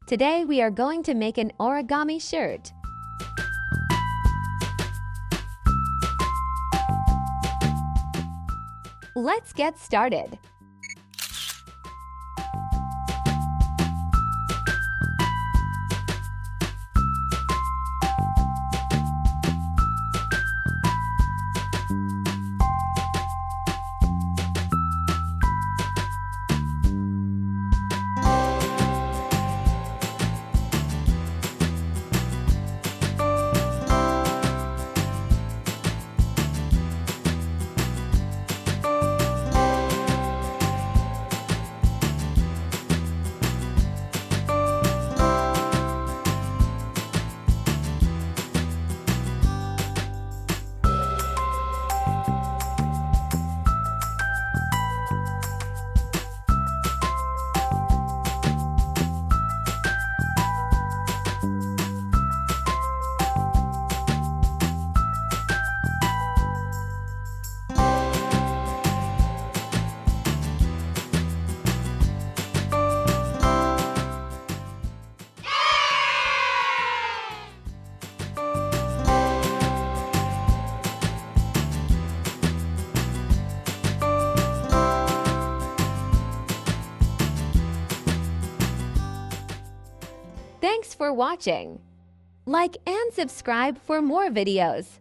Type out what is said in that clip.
Today we are going to make an origami shirt. Let's get started. Thanks for watching. Like and subscribe for more videos.